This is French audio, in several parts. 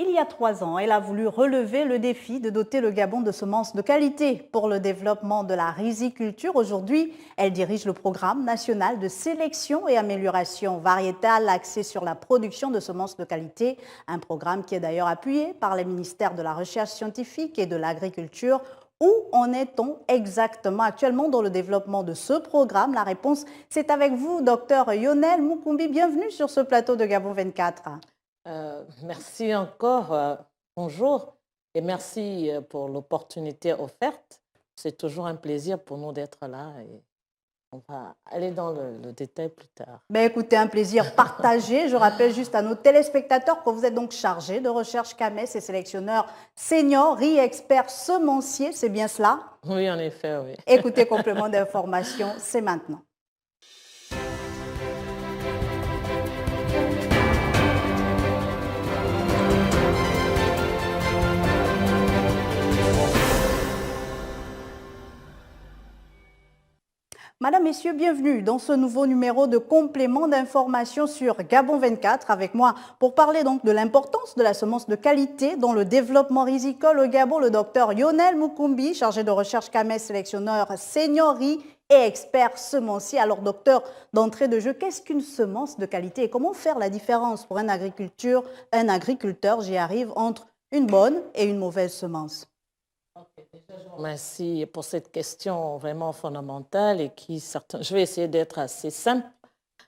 Il y a 3 ans, elle a voulu relever le défi de doter le Gabon de semences de qualité pour le développement de la riziculture. Aujourd'hui, elle dirige le programme national de sélection et amélioration variétale axé sur la production de semences de qualité, un programme qui est d'ailleurs appuyé par les ministères de la Recherche scientifique et de l'Agriculture. Où en est-on exactement actuellement dans le développement de ce programme? La réponse, c'est avec vous, docteur Yonel Mukumbi. Bienvenue sur ce plateau de Gabon 24. Merci encore, bonjour, et merci pour l'opportunité offerte. C'est toujours un plaisir pour nous d'être là et on va aller dans le détail plus tard. Écoutez, un plaisir partagé. Je rappelle juste à nos téléspectateurs que vous êtes donc chargé de recherche CAMES et sélectionneur senior, riz expert semencier, c'est bien cela? Oui, en effet, oui. Écoutez, complément d'information, c'est maintenant. Madame, Messieurs, bienvenue dans ce nouveau numéro de complément d'information sur Gabon 24 avec moi pour parler donc de l'importance de la semence de qualité dans le développement rizicole au Gabon, le docteur Yonel Mukumbi, chargé de recherche CAMES, sélectionneur senior riz et expert semencier. Alors docteur, d'entrée de jeu, qu'est-ce qu'une semence de qualité et comment faire la différence pour un agriculteur, j'y arrive, entre une bonne et une mauvaise semence? Merci pour cette question vraiment fondamentale et qui, je vais essayer d'être assez simple.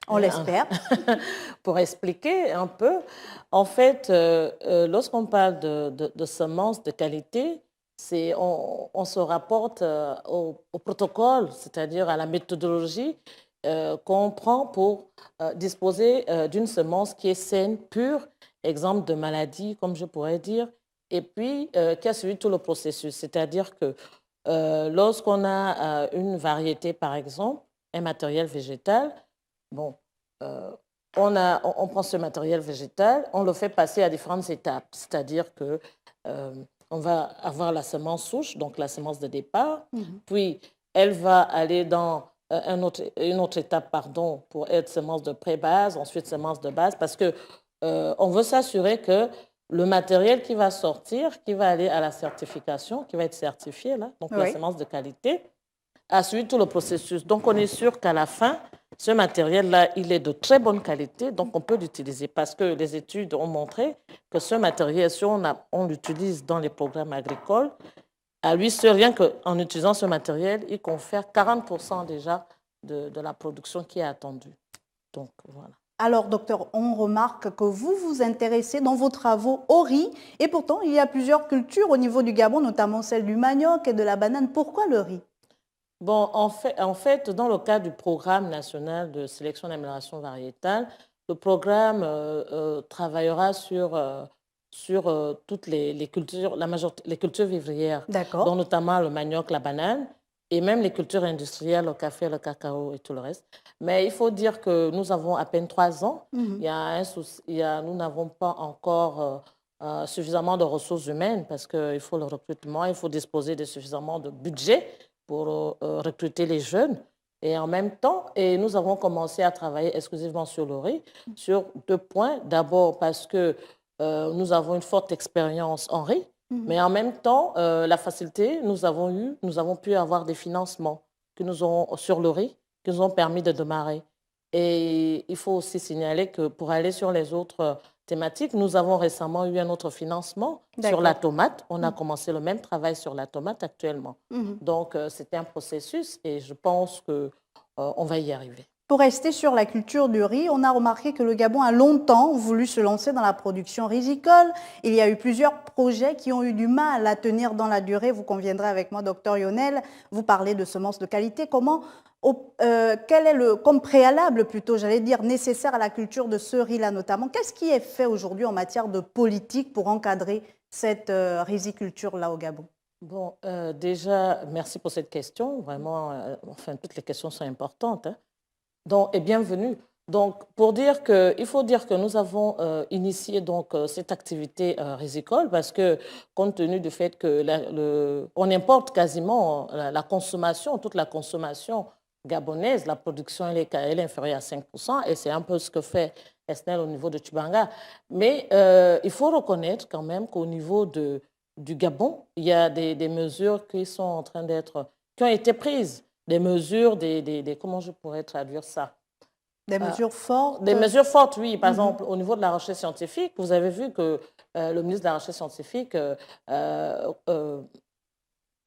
On l'espère. Pour expliquer un peu, en fait, lorsqu'on parle de semences de qualité, on se rapporte au protocole, c'est-à-dire à la méthodologie qu'on prend pour disposer d'une semence qui est saine, pure, exemple de maladie, comme je pourrais dire, et puis qui a suivi tout le processus. C'est-à-dire que lorsqu'on a une variété, par exemple, un matériel végétal, bon, on prend ce matériel végétal, on le fait passer à différentes étapes. C'est-à-dire que on va avoir la semence souche, donc la semence de départ, puis elle va aller dans une autre étape pardon, pour être semence de pré-base, ensuite semence de base, parce que on veut s'assurer que le matériel qui va sortir, qui va aller à la certification, qui va être certifié, là, donc la semence de qualité, a suivi tout le processus. Donc, on est sûr qu'à la fin, ce matériel-là, il est de très bonne qualité, donc on peut l'utiliser parce que les études ont montré que ce matériel, si on l'utilise dans les programmes agricoles, à lui seul, rien qu'en utilisant ce matériel, il confère 40% déjà de la production qui est attendue. Donc, voilà. Alors, docteur, on remarque que vous vous intéressez dans vos travaux au riz et pourtant, il y a plusieurs cultures au niveau du Gabon, notamment celle du manioc et de la banane. Pourquoi le riz? Bon, en fait, dans le cadre du programme national de sélection et d'amélioration variétale, le programme travaillera sur toutes les cultures, les cultures vivrières, dont notamment le manioc, la banane, et même les cultures industrielles, le café, le cacao et tout le reste. Mais il faut dire que nous avons à peine 3 ans. Il y a un souci, nous n'avons pas encore suffisamment de ressources humaines parce qu'il faut le recrutement, il faut disposer de suffisamment de budget pour recruter les jeunes. Et en même temps, nous avons commencé à travailler exclusivement sur le riz, sur 2 points. D'abord parce que nous avons une forte expérience en riz, mais en même temps, la facilité, nous avons pu avoir des financements sur le riz qui nous ont permis de démarrer. Et il faut aussi signaler que pour aller sur les autres thématiques, nous avons récemment eu un autre financement sur la tomate. On a commencé le même travail sur la tomate actuellement. Donc, c'était un processus et je pense qu'on va y arriver. Pour rester sur la culture du riz, on a remarqué que le Gabon a longtemps voulu se lancer dans la production rizicole. Il y a eu plusieurs projets qui ont eu du mal à tenir dans la durée. Vous conviendrez avec moi, docteur Yonel, vous parlez de semences de qualité. Quel est comme préalable, plutôt, j'allais dire, nécessaire à la culture de ce riz-là notamment? Qu'est-ce qui est fait aujourd'hui en matière de politique pour encadrer cette riziculture-là au Gabon? Bon, déjà, merci pour cette question. Vraiment, enfin, toutes les questions sont importantes. Hein. Donc, et bienvenue. Donc, il faut dire que nous avons initié donc, cette activité rizicole parce que, compte tenu du fait on importe quasiment la consommation, toute la consommation gabonaise, la production elle est inférieure à 5%, et c'est un peu ce que fait personnel au niveau de Tubanga. Mais il faut reconnaître quand même qu'au niveau du Gabon, il y a des mesures qui sont en train qui ont été prises. Des mesures, comment je pourrais traduire ça? Des mesures fortes? Des mesures fortes, oui. Par exemple, au niveau de la recherche scientifique, vous avez vu que le ministre de la Recherche scientifique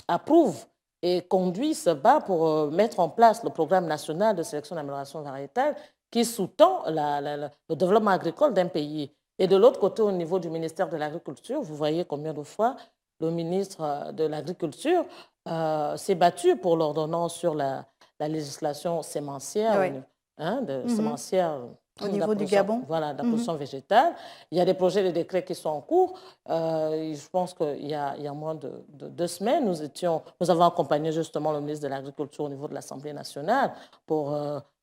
approuve et conduit, se bat pour mettre en place le programme national de sélection d'amélioration variétale qui sous-tend le développement agricole d'un pays. Et de l'autre côté, au niveau du ministère de l'Agriculture, vous voyez combien de fois le ministre de l'Agriculture s'est battu pour l'ordonnance sur la législation sémencière, sémencière au niveau du Gabon. Voilà, la production végétale. Il y a des projets de décret qui sont en cours. Je pense qu'il y a moins de 2 semaines, nous avons accompagné justement le ministre de l'Agriculture au niveau de l'Assemblée nationale pour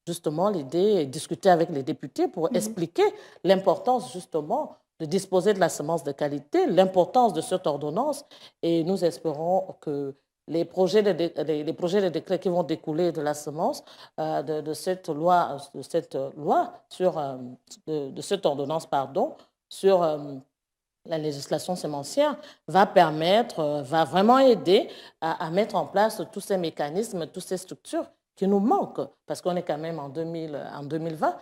justement l'aider et discuter avec les députés pour expliquer l'importance justement de disposer de la semence de qualité, l'importance de cette ordonnance. Et nous espérons que les projets de décret qui vont découler de la semence, de cette ordonnance, sur la législation sémencière, va vraiment aider à mettre en place tous ces mécanismes, toutes ces structures qui nous manquent, parce qu'on est quand même en 2020.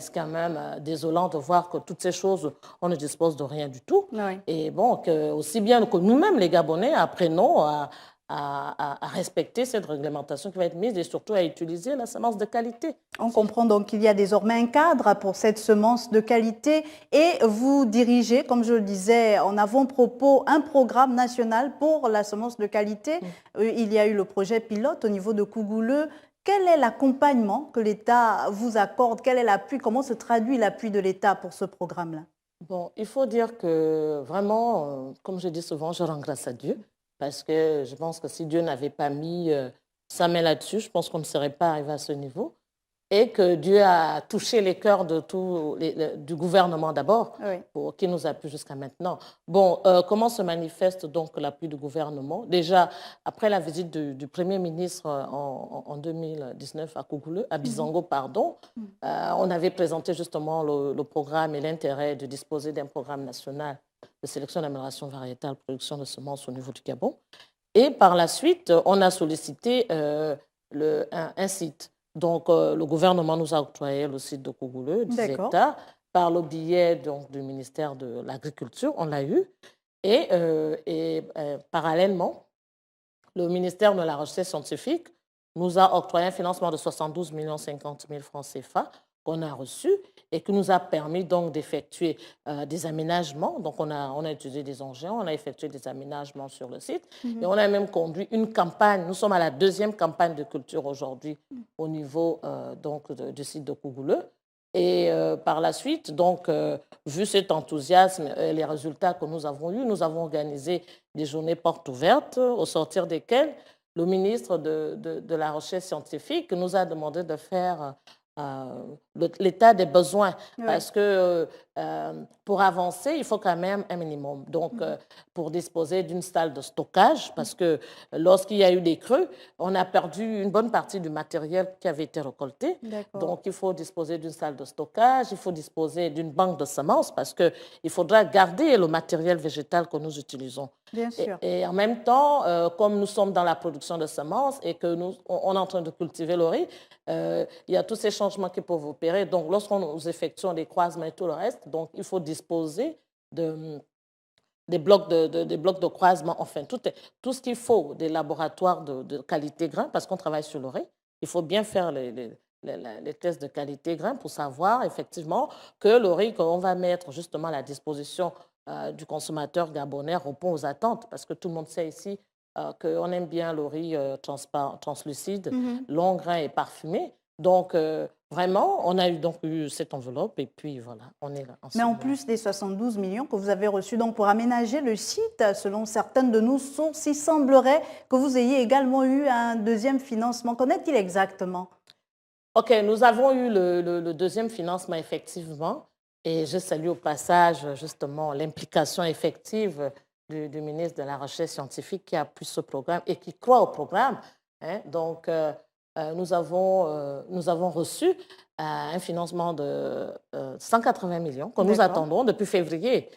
C'est quand même désolant de voir que toutes ces choses, on ne dispose de rien du tout. Oui. Et bon, aussi bien que nous-mêmes, les Gabonais, apprenons à respecter cette réglementation qui va être mise et surtout à utiliser la semence de qualité. On comprend donc qu'il y a désormais un cadre pour cette semence de qualité et vous dirigez, comme je le disais en avant-propos, un programme national pour la semence de qualité. Il y a eu le projet pilote au niveau de Kougouleu. Quel est l'accompagnement que l'État vous accorde? Quel est l'appui? Comment se traduit l'appui de l'État pour ce programme-là? Bon, il faut dire que vraiment, comme je dis souvent, je rends grâce à Dieu. Parce que je pense que si Dieu n'avait pas mis sa main là-dessus, je pense qu'on ne serait pas arrivé à ce niveau. Et que Dieu a touché les cœurs du gouvernement d'abord, qui nous appuie jusqu'à maintenant. Bon, comment se manifeste donc l'appui du gouvernement? Déjà, après la visite du Premier ministre en 2019 à Kougouleu, à Bizango, on avait présenté justement le programme et l'intérêt de disposer d'un programme national de sélection d'amélioration variétale, production de semences au niveau du Gabon. Et par la suite, on a sollicité un site. Donc, le gouvernement nous a octroyé le site de Kougouleu, 10 hectares, par le biais donc, du ministère de l'Agriculture, on l'a eu. Et parallèlement, le ministère de la Recherche scientifique nous a octroyé un financement de 72 50 000 francs CFA qu'on a reçu et qui nous a permis donc d'effectuer des aménagements. Donc, on a utilisé des engins, on a effectué des aménagements sur le site et on a même conduit une campagne. Nous sommes à la 2e campagne de culture aujourd'hui au niveau du site de Kougouleu. Et par la suite, donc, vu cet enthousiasme et les résultats que nous avons eus, nous avons organisé des journées portes ouvertes au sortir desquelles le ministre de la Recherche scientifique nous a demandé de faire l'état des besoins, parce que pour avancer, il faut quand même un minimum. Donc, pour disposer d'une salle de stockage, parce que lorsqu'il y a eu des crues, on a perdu une bonne partie du matériel qui avait été récolté. Donc, il faut disposer d'une salle de stockage, il faut disposer d'une banque de semences, parce qu'il faudra garder le matériel végétal que nous utilisons. Bien sûr. Et en même temps, comme nous sommes dans la production de semences et que on est en train de cultiver le riz, il y a tous ces changements qui peuvent opérer. Donc, lorsqu'on nous effectuons des croisements et tout le reste, donc il faut disposer des blocs de croisement, enfin, tout ce qu'il faut des laboratoires de qualité grain, parce qu'on travaille sur le riz. Il faut bien faire les tests de qualité grain pour savoir effectivement que le riz qu'on va mettre justement à la disposition du consommateur gabonais répond aux attentes, parce que tout le monde sait ici qu'on aime bien le riz translucide, long grain et parfumé. Donc, vraiment, on a donc eu cette enveloppe et puis voilà, on est là. Mais en plus des 72 millions que vous avez reçus donc, pour aménager le site, selon certaines de nos sources, il semblerait que vous ayez également eu un deuxième financement. Qu'en est-il exactement? OK, nous avons eu le deuxième financement, effectivement. Et je salue au passage, justement, l'implication effective du ministre de la Recherche scientifique qui appuie ce programme et qui croit au programme. Donc, nous avons reçu un financement de 180 millions que nous attendons depuis février.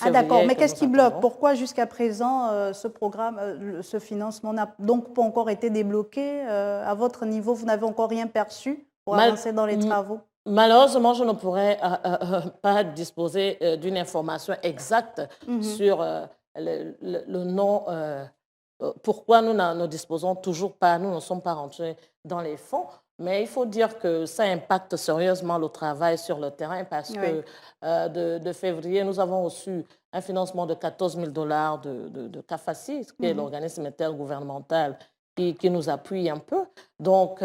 Ah d'accord, mais qu'est-ce qui bloque? Pourquoi jusqu'à présent ce programme, ce financement n'a donc pas encore été débloqué? À votre niveau, vous n'avez encore rien perçu pour avancer dans les travaux? Malheureusement, je ne pourrais pas disposer d'une information exacte sur le nom. Pourquoi nous ne disposons toujours pas, nous ne sommes pas rentrés dans les fonds. Mais il faut dire que ça impacte sérieusement le travail sur le terrain parce que de février, nous avons reçu un financement de 14 000 $ de CAFACI, qui est l'organisme intergouvernemental qui nous appuie un peu. Donc,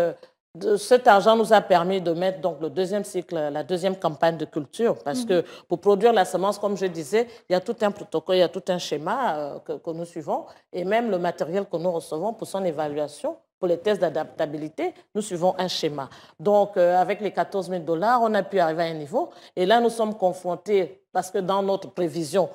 cet argent nous a permis de mettre donc le deuxième cycle, la deuxième campagne de culture, parce que pour produire la semence, comme je disais, il y a tout un protocole, il y a tout un schéma que nous suivons, et même le matériel que nous recevons pour son évaluation, pour les tests d'adaptabilité, nous suivons un schéma. Donc, avec les 14 000 $, on a pu arriver à un niveau, et là, nous sommes confrontés, parce que dans notre prévision,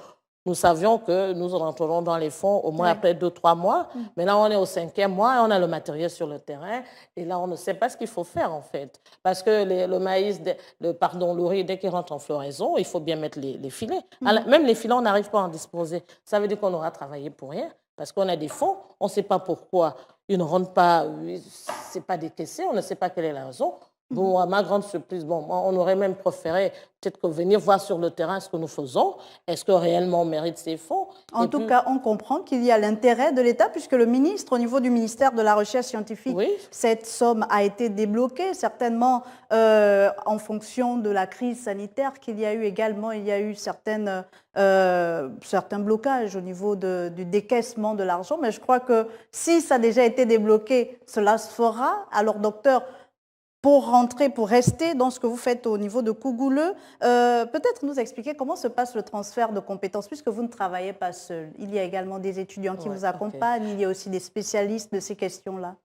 nous savions que nous rentrerons dans les fonds au moins après 2-3 mois. Mais là, on est au 5e mois, on a le matériel sur le terrain. Et là, on ne sait pas ce qu'il faut faire, en fait. Parce que le maïs, le riz, dès qu'il rentre en floraison, il faut bien mettre les filets. Même les filets, on n'arrive pas à en disposer. Ça veut dire qu'on aura travaillé pour rien. Parce qu'on a des fonds, on ne sait pas pourquoi ils ne rentrent pas, ce n'est pas décaissé, on ne sait pas quelle est la raison. Bon, à ma grande surprise, moi, on aurait même préféré peut-être que venir voir sur le terrain ce que nous faisons. Est-ce que réellement on mérite ces fonds? En tout cas, on comprend qu'il y a l'intérêt de l'État, puisque le ministre, au niveau du ministère de la Recherche scientifique, cette somme a été débloquée, certainement en fonction de la crise sanitaire qu'il y a eu également. Il y a eu certains blocages au niveau du décaissement de l'argent, mais je crois que si ça a déjà été débloqué, cela se fera. Alors, docteur, pour rentrer, pour rester dans ce que vous faites au niveau de Kougouleu, peut-être nous expliquer comment se passe le transfert de compétences, puisque vous ne travaillez pas seul. Il y a également des étudiants qui vous accompagnent, il y a aussi des spécialistes de ces questions-là.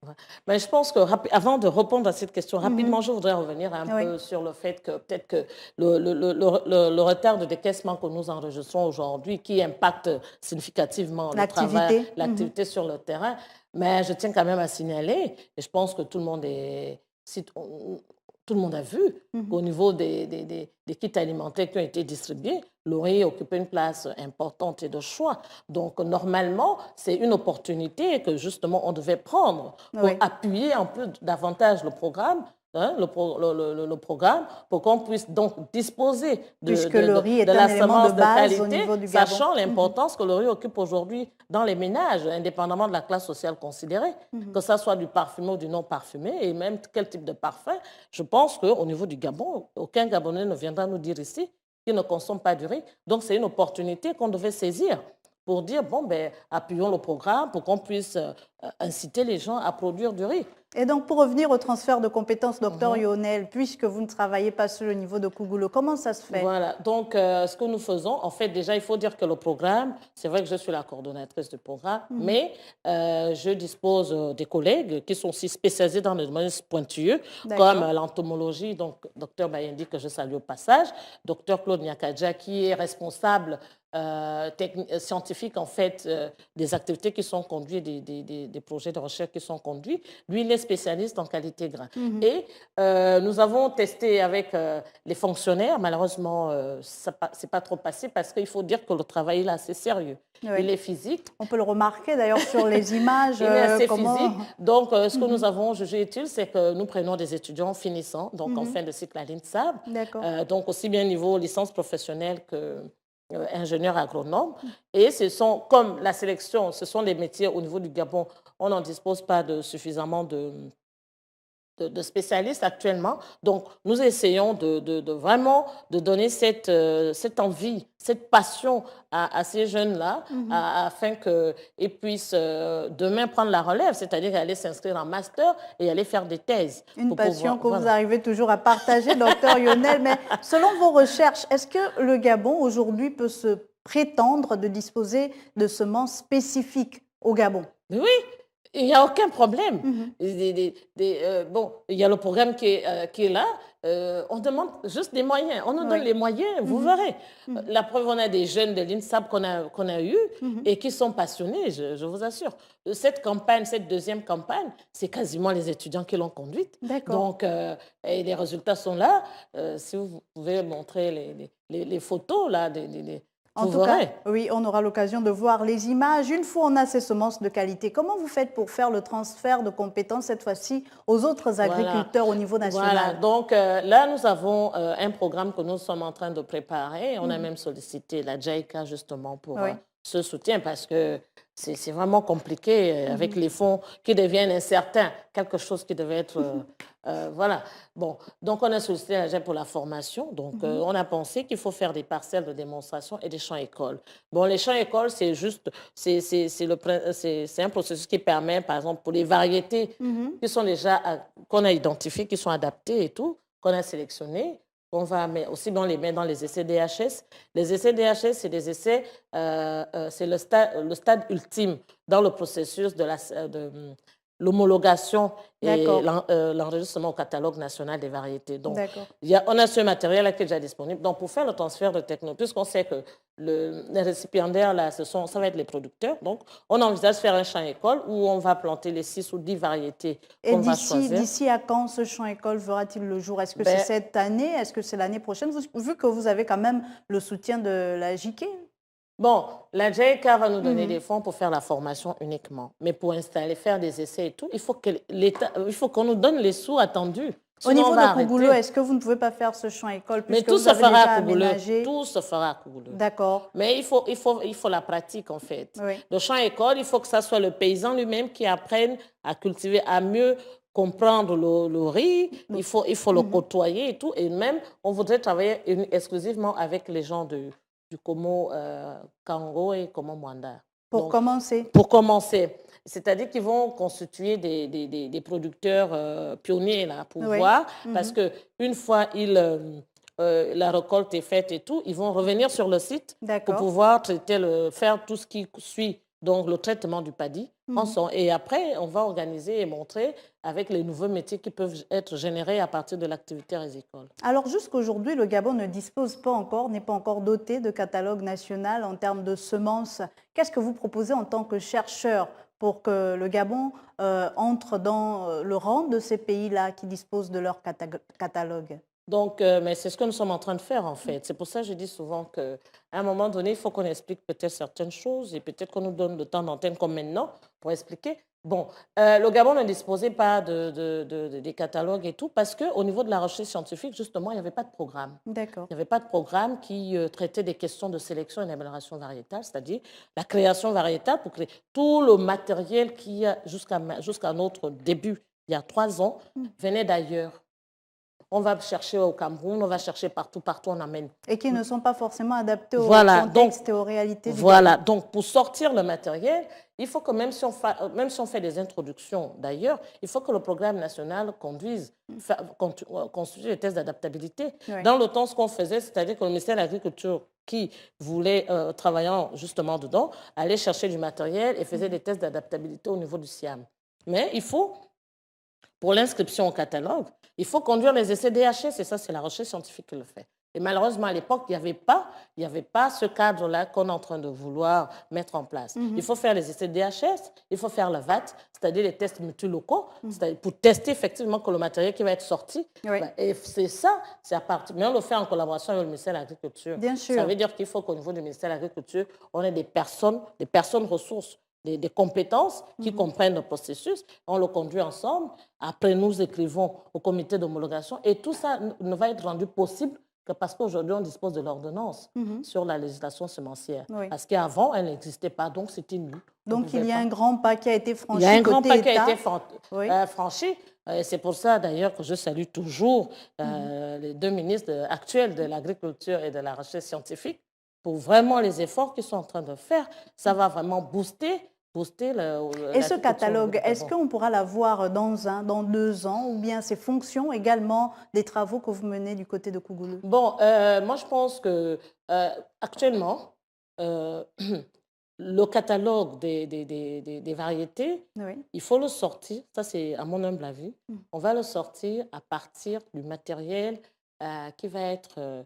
Mais je pense que, avant de répondre à cette question, rapidement, je voudrais revenir un peu sur le fait que peut-être que le retard de décaissement que nous enregistrons aujourd'hui, qui impacte significativement le travail, l'activité sur le terrain, mais je tiens quand même à signaler, et je pense que tout le monde a vu qu'au niveau des kits alimentaires qui ont été distribués, le riz occupait une place importante et de choix. Donc, normalement, c'est une opportunité que, justement, on devait prendre pour appuyer un peu davantage le programme, le programme, pour qu'on puisse donc disposer de la semence de qualité, sachant l'importance que le riz occupe aujourd'hui dans les ménages, indépendamment de la classe sociale considérée, que ça soit du parfumé ou du non parfumé, et même quel type de parfum. Je pense qu'au niveau du Gabon, aucun Gabonais ne viendra nous dire ici qu'il ne consomme pas du riz. Donc, c'est une opportunité qu'on devait saisir pour dire, bon, ben, appuyons le programme pour qu'on puisse inciter les gens à produire du riz. Et donc, pour revenir au transfert de compétences, docteur Yonel, puisque vous ne travaillez pas sur le niveau de Kougoulou, comment ça se fait? Voilà, donc ce que nous faisons, en fait, déjà, il faut dire que le programme, c'est vrai que je suis la coordonnatrice du programme, mais je dispose des collègues qui sont aussi spécialisés dans les domaines pointilleux, comme l'entomologie, donc docteur Bayendi, que je salue au passage, docteur Claude Nyakadja, qui est responsable scientifique, en fait, des activités qui sont conduites, des projets de recherche qui sont conduits. Lui, il est spécialiste en qualité grain. Et nous avons testé avec les fonctionnaires. Malheureusement, ça n'est pas trop passé parce qu'il faut dire que le travail est assez sérieux. Il est physique. On peut le remarquer d'ailleurs sur les images. Il est assez physique. Donc, ce que nous avons jugé utile, c'est que nous prenons des étudiants finissants, donc en fin de cycle à l'INSAB. Donc, aussi bien niveau licence professionnelle que ingénieur agronome. Et ce sont, comme la sélection, ce sont les métiers au niveau du Gabon, on n'en dispose pas suffisamment de spécialistes actuellement. Donc, nous essayons de vraiment de donner cette envie, cette passion à ces jeunes-là, afin qu'ils puissent demain prendre la relève, c'est-à-dire aller s'inscrire en master et aller faire des thèses. Une passion que vous arrivez toujours à partager, docteur Yonel. Mais selon vos recherches, est-ce que le Gabon aujourd'hui peut se prétendre de disposer de semences spécifiques au Gabon? Oui. Il n'y a aucun problème. Bon, il y a le programme qui est là on demande juste des moyens. On nous donne Oui. les moyens, vous verrez. La preuve, on a des jeunes de l'INSAP qu'on a eus et qui sont passionnés, je vous assure. Cette campagne, cette deuxième campagne, c'est quasiment les étudiants qui l'ont conduite. D'accord. Donc, et les résultats sont là. Si vous pouvez montrer les photos, là, En vous tout cas, verrez. oui, on aura l'occasion de voir les images. Une fois on a ces semences de qualité, comment vous faites pour faire le transfert de compétences cette fois-ci aux autres agriculteurs au niveau national? Voilà, donc là, nous avons un programme que nous sommes en train de préparer. On a même sollicité la JICA justement pour ce soutien parce que c'est vraiment compliqué avec les fonds qui deviennent incertains, quelque chose qui devait être... voilà. Bon, donc on a sollicité la JICA pour la formation. Donc on a pensé qu'il faut faire des parcelles de démonstration et des champs-écoles. Bon, les champs-écoles, c'est juste... C'est un processus qui permet, par exemple, pour les variétés qui sont déjà... qu'on a identifiées, qui sont adaptées et tout, qu'on a sélectionnées. On va aussi les mettre dans les essais DHS. Les essais DHS, c'est des essais, c'est le stade ultime dans le processus de l'homologation et l'enregistrement au catalogue national des variétés. Donc, on a ce matériel-là qui est déjà disponible. Donc, pour faire le transfert de technologie, puisqu'on sait que les récipiendaires, là, ça va être les producteurs. Donc, on envisage de faire un champ-école où on va planter les 6 ou 10 variétés qu'on va choisir. Et d'ici à quand ce champ-école verra-t-il le jour? Est-ce que c'est cette année? Est-ce que c'est l'année prochaine? Vu que vous avez quand même le soutien de la JICA. Bon, la JICA va nous donner des fonds pour faire la formation uniquement. Mais pour installer, faire des essais et tout, il faut qu'on nous donne les sous attendus. Au niveau de Kougoulou, est-ce que vous ne pouvez pas faire ce champ-école? Mais tout se fera à Kougoulou. Tout se fera à Kougoulou. D'accord. Mais il faut la pratique, en fait. Oui. Le champ-école, il faut que ça soit le paysan lui-même qui apprenne à cultiver, à mieux comprendre le riz. Il faut le côtoyer et tout. Et même, on voudrait travailler exclusivement avec les gens du Komo Kango et Komo Mwanda. Pour commencer. Pour commencer. C'est-à-dire qu'ils vont constituer des producteurs pionniers là, pour voir, parce qu'une fois la récolte est faite et tout, ils vont revenir sur le site pour pouvoir faire tout ce qui suit, donc le traitement du paddy. Et après, on va organiser et montrer avec les nouveaux métiers qui peuvent être générés à partir de l'activité rizicole. Alors jusqu'aujourd'hui, le Gabon ne dispose pas encore, n'est pas encore doté de catalogue national en termes de semences. Qu'est-ce que vous proposez en tant que chercheur pour que le Gabon entre dans le rang de ces pays-là qui disposent de leur catalogue? Donc, mais c'est ce que nous sommes en train de faire, en fait. C'est pour ça que je dis souvent qu'à un moment donné, il faut qu'on explique peut-être certaines choses et peut-être qu'on nous donne le temps d'antenne comme maintenant pour expliquer. Bon, le Gabon ne disposait pas des catalogues et tout parce qu'au niveau de la recherche scientifique, justement, il n'y avait pas de programme. D'accord. Il n'y avait pas de programme qui traitait des questions de sélection et d'amélioration variétale, c'est-à-dire la création variétale pour créer tout le matériel qui, jusqu'à notre début, il y a 3 ans, venait d'ailleurs. On va chercher au Cameroun, on va chercher partout on amène. Et qui ne sont pas forcément adaptés au contexte et aux réalités du Voilà, donc pour sortir le matériel, il faut que même si on fait des introductions d'ailleurs, il faut que le programme national constitue des tests d'adaptabilité. Oui. Dans le temps, ce qu'on faisait, c'est-à-dire que le ministère de l'Agriculture, qui voulait, travaillant justement dedans, allait chercher du matériel et faisait des tests d'adaptabilité au niveau du SIAM. Mais il faut, pour l'inscription au catalogue, il faut conduire les essais DHS, et ça, c'est la recherche scientifique qui le fait. Et malheureusement, à l'époque, il n'y avait pas ce cadre-là qu'on est en train de vouloir mettre en place. Il faut faire les essais DHS, il faut faire le VAT, c'est-à-dire les tests multilocaux, pour tester effectivement que le matériel qui va être sorti. Oui. Et c'est ça, c'est à partir. Mais on le fait en collaboration avec le ministère de l'Agriculture. Bien sûr. Ça veut dire qu'il faut qu'au niveau du ministère de l'Agriculture, on ait des personnes ressources, des compétences qui comprennent le processus. On le conduit ensemble. Après, nous écrivons au comité d'homologation et tout ça ne va être rendu possible que parce qu'aujourd'hui, on dispose de l'ordonnance sur la législation semencière. Oui. Parce qu'avant, elle n'existait pas, donc c'était nul. Donc, il y a un grand pas qui a été franchi. Il y a un grand pas qui a été franchi. C'est pour ça, d'ailleurs, que je salue toujours les 2 ministres actuels de l'Agriculture et de la Recherche scientifique pour vraiment les efforts qu'ils sont en train de faire. Ça va vraiment booster Et ce catalogue, est-ce qu'on pourra l'avoir dans 2 ans, ou bien c'est fonction également des travaux que vous menez du côté de Kougoulou? Bon, moi je pense que actuellement, le catalogue des variétés, Oui. il faut le sortir, ça c'est à mon humble avis, on va le sortir à partir du matériel qui va être,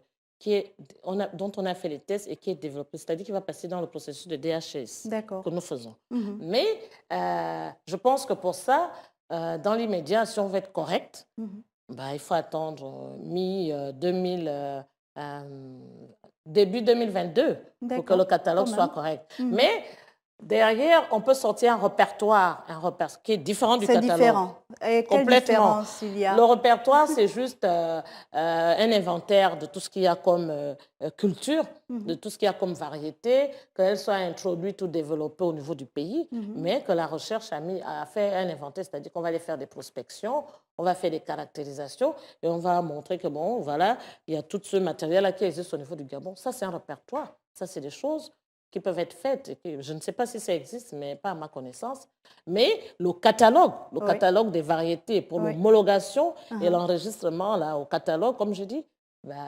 dont on a fait les tests et qui est développé, c'est-à-dire qui va passer dans le processus de DHS D'accord. que nous faisons. Mhm. Mais je pense que pour ça, dans l'immédiat, si on veut être correct, bah, il faut attendre début 2022 pour que le catalogue soit correct. Mais derrière, on peut sortir un répertoire qui est différent du catalogue. C'est différent. Et quelle différence il y a? Le répertoire, c'est juste un inventaire de tout ce qu'il y a comme culture, de tout ce qu'il y a comme variété, qu'elle soit introduite ou développée au niveau du pays, mais que la recherche a fait un inventaire, c'est-à-dire qu'on va aller faire des prospections, on va faire des caractérisations et on va montrer que, bon, voilà, il y a tout ce matériel-là qui existe au niveau du Gabon. Ça, c'est un répertoire. Ça, c'est des choses qui peuvent être faites. Et je ne sais pas si ça existe, mais pas à ma connaissance. Mais le catalogue des variétés pour l'homologation et l'enregistrement là, au catalogue, comme je dis,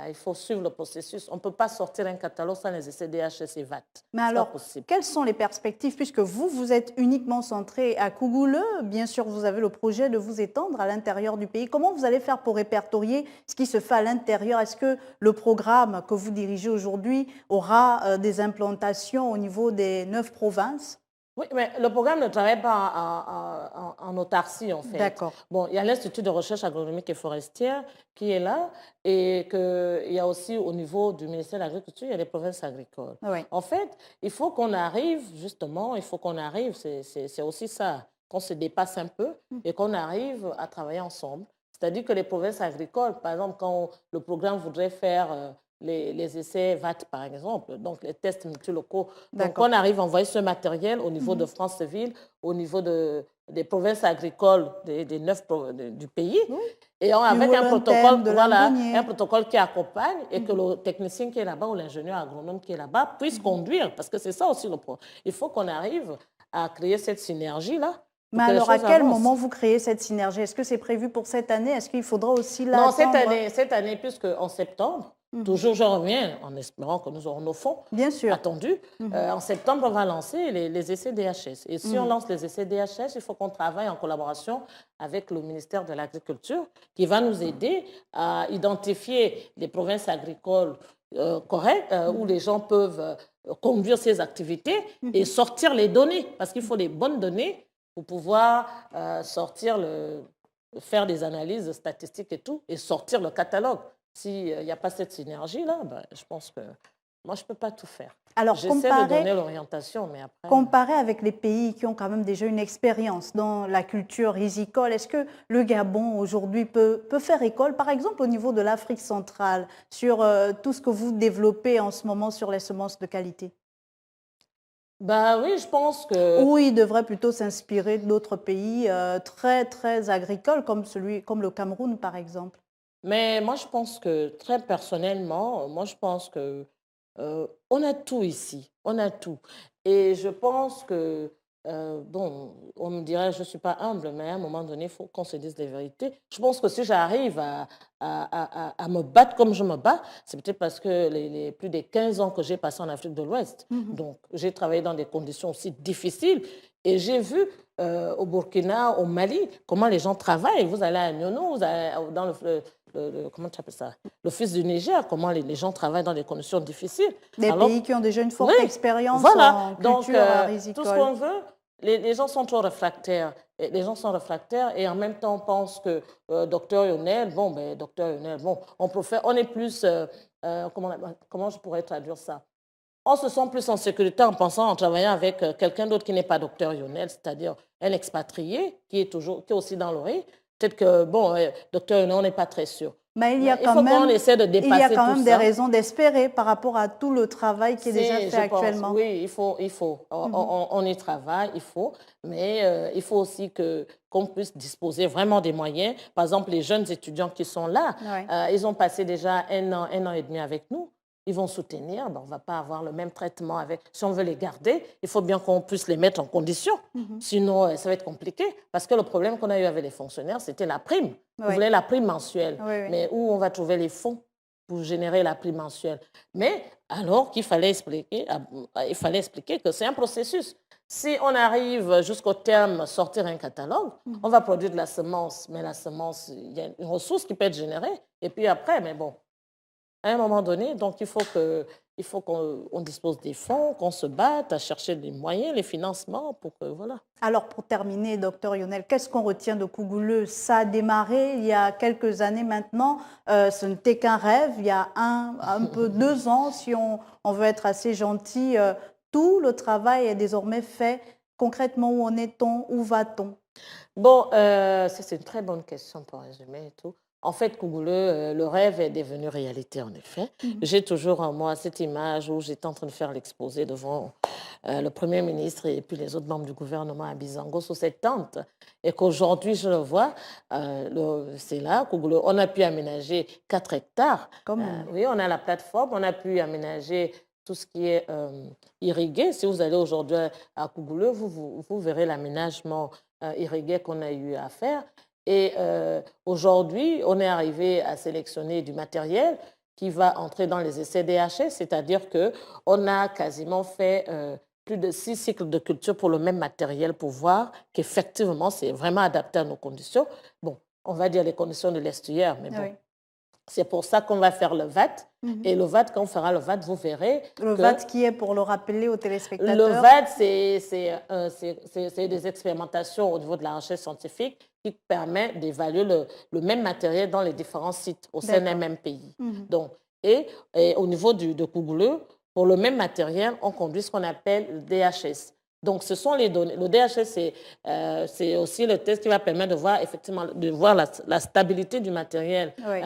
il faut suivre le processus. On ne peut pas sortir un catalogue sans les essais DHS et VAT. Mais alors, quelles sont les perspectives, puisque vous êtes uniquement centré à Kougouleu, bien sûr, vous avez le projet de vous étendre à l'intérieur du pays. Comment vous allez faire pour répertorier ce qui se fait à l'intérieur? Est-ce que le programme que vous dirigez aujourd'hui aura des implantations au niveau des 9 provinces? Oui, mais le programme ne travaille pas en autarcie, en fait. D'accord. Bon, il y a l'Institut de recherche agronomique et forestière qui est là et il y a aussi au niveau du ministère de l'Agriculture, il y a les provinces agricoles. Oui. En fait, il faut qu'on arrive, justement, c'est aussi ça, qu'on se dépasse un peu et qu'on arrive à travailler ensemble. C'est-à-dire que les provinces agricoles, par exemple, quand le programme voudrait faire les essais VAT, par exemple, donc les tests multilocaux. Donc, on arrive à envoyer ce matériel au niveau de Franceville, au niveau des provinces agricoles des 9 du pays, et avec un protocole qui accompagne et que le technicien qui est là-bas ou l'ingénieur agronome qui est là-bas puisse conduire, parce que c'est ça aussi le problème. Il faut qu'on arrive à créer cette synergie-là. Mais alors, à quel moment vous créez cette synergie? Est-ce que c'est prévu pour cette année? Est-ce qu'il faudra aussi la... Non, cette année, puisque en septembre, toujours je reviens en espérant que nous aurons nos fonds attendus. En septembre, on va lancer les essais DHS. Et si on lance les essais DHS, il faut qu'on travaille en collaboration avec le ministère de l'Agriculture qui va nous aider à identifier les provinces agricoles correctes où les gens peuvent conduire ces activités et sortir les données. Parce qu'il faut des bonnes données pour pouvoir faire des analyses statistiques et tout, et sortir le catalogue. S'il n'y a pas cette synergie-là, je pense que moi, je ne peux pas tout faire. Alors, j'essaie de donner l'orientation, mais après... Comparé avec les pays qui ont quand même déjà une expérience dans la culture risicole, est-ce que le Gabon, aujourd'hui, peut faire école, par exemple, au niveau de l'Afrique centrale, sur tout ce que vous développez en ce moment sur les semences de qualité? Oui, je pense que... Ou il devrait plutôt s'inspirer d'autres pays très, très agricoles, comme le Cameroun, par exemple. Mais moi, je pense que, très personnellement, on a tout ici, on a tout. Et je pense que, on me dirait, je ne suis pas humble, mais à un moment donné, il faut qu'on se dise les vérités. Je pense que si j'arrive à me battre comme je me bats, c'est peut-être parce que les plus de 15 ans que j'ai passé en Afrique de l'Ouest, donc j'ai travaillé dans des conditions aussi difficiles et j'ai vu au Burkina, au Mali, comment les gens travaillent. Vous allez à Nyono, vous allez dans comment tu appelles ça? L'Office du Niger, comment les gens travaillent dans des conditions difficiles. Des pays qui ont déjà une forte expérience en culture risicole. Tout ce qu'on veut, les gens sont trop réfractaires. Les gens sont réfractaires et en même temps on pense que docteur Yonel, on est plus, comment je pourrais traduire ça? On se sent plus en sécurité en pensant, en travaillant avec quelqu'un d'autre qui n'est pas docteur Yonel, c'est-à-dire un expatrié qui est aussi dans l'oreille. Peut-être que, docteur Yonel, on n'est pas très sûr. Mais il y a quand même des raisons d'espérer par rapport à tout le travail qui est déjà fait actuellement. Oui, il faut. On y travaille, il faut. Mais il faut aussi qu'on puisse disposer vraiment des moyens. Par exemple, les jeunes étudiants qui sont là, ils ont passé déjà un an et demi avec nous. Ils vont soutenir, on ne va pas avoir le même traitement avec. Si on veut les garder, il faut bien qu'on puisse les mettre en condition. Sinon, ça va être compliqué. Parce que le problème qu'on a eu avec les fonctionnaires, c'était la prime. Vous voulez la prime mensuelle. Mais où on va trouver les fonds? pour générer la prime mensuelle. Mais alors qu'il fallait expliquer que c'est un processus. Si on arrive jusqu'au terme, sortir un catalogue, on va produire de la semence. Mais la semence, il y a une ressource qui peut être générée. Et puis après, mais bon, à un moment donné, donc il faut qu'on dispose des fonds, qu'on se batte à chercher les moyens, les financements pour que, voilà. Alors, pour terminer, docteur Yonel, qu'est-ce qu'on retient de Kougouleu? Ça a démarré il y a quelques années maintenant. Ce n'était qu'un rêve. Il y a un peu 2 ans, si on veut être assez gentil. Tout le travail est désormais fait. Concrètement, où en est-on? Où va-t-on? Bon, c'est une très bonne question pour résumer et tout. En fait, Kougouleu, le rêve est devenu réalité, en effet. J'ai toujours en moi cette image où j'étais en train de faire l'exposé devant le Premier ministre et puis les autres membres du gouvernement à Bizango sous cette tente. Et qu'aujourd'hui, je le vois, c'est là, Kougouleu, on a pu aménager 4 hectares. Oui, on a la plateforme, on a pu aménager tout ce qui est irrigué. Si vous allez aujourd'hui à Kougouleu, vous verrez l'aménagement irrigué qu'on a eu à faire. Et aujourd'hui, on est arrivé à sélectionner du matériel qui va entrer dans les essais DHS, c'est-à-dire qu'on a quasiment fait plus de 6 cycles de culture pour le même matériel pour voir qu'effectivement, c'est vraiment adapté à nos conditions. Bon, on va dire les conditions de l'estuaire, mais bon. Oui. C'est pour ça qu'on va faire le VAT. Et le VAT, quand on fera le VAT, vous verrez. Le VAT qui est, pour le rappeler aux téléspectateurs. Le VAT, c'est des expérimentations au niveau de la recherche scientifique qui permet d'évaluer le même matériel dans les différents sites au sein d'un même pays. Donc, et au niveau de Kougouleu, pour le même matériel, on conduit ce qu'on appelle le DHS. Donc, ce sont les données. Le DHS, c'est aussi le test qui va permettre de voir effectivement la stabilité du matériel, oui.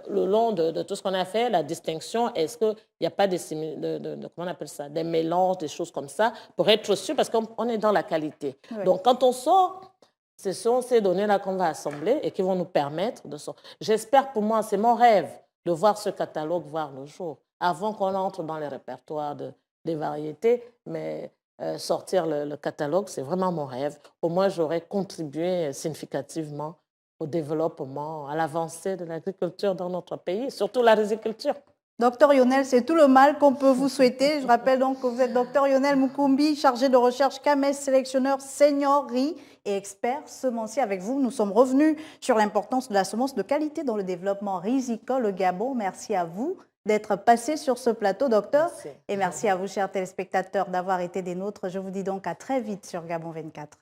Le long de tout ce qu'on a fait, la distinction. Est-ce qu'il n'y a pas comment on appelle ça, des mélanges, des choses comme ça, pour être sûr, parce qu'on est dans la qualité. Oui. Donc, quand on sort, ce sont ces données-là qu'on va assembler et qui vont nous permettre de sortir. J'espère, pour moi, c'est mon rêve de voir ce catalogue voir le jour, avant qu'on entre dans les répertoires des variétés, mais sortir le catalogue, c'est vraiment mon rêve. Au moins, j'aurais contribué significativement au développement, à l'avancée de l'agriculture dans notre pays, surtout la riziculture. Docteur Yonel, c'est tout le mal qu'on peut vous souhaiter. Je rappelle donc que vous êtes docteur Yonel Mukumbi, chargé de recherche CAMES, sélectionneur senior riz et expert semencier. Avec vous, nous sommes revenus sur l'importance de la semence de qualité dans le développement rizicole au Gabon. Merci à vous d'être passé sur ce plateau, docteur. Merci. Et merci à vous, chers téléspectateurs, d'avoir été des nôtres. Je vous dis donc à très vite sur Gabon 24.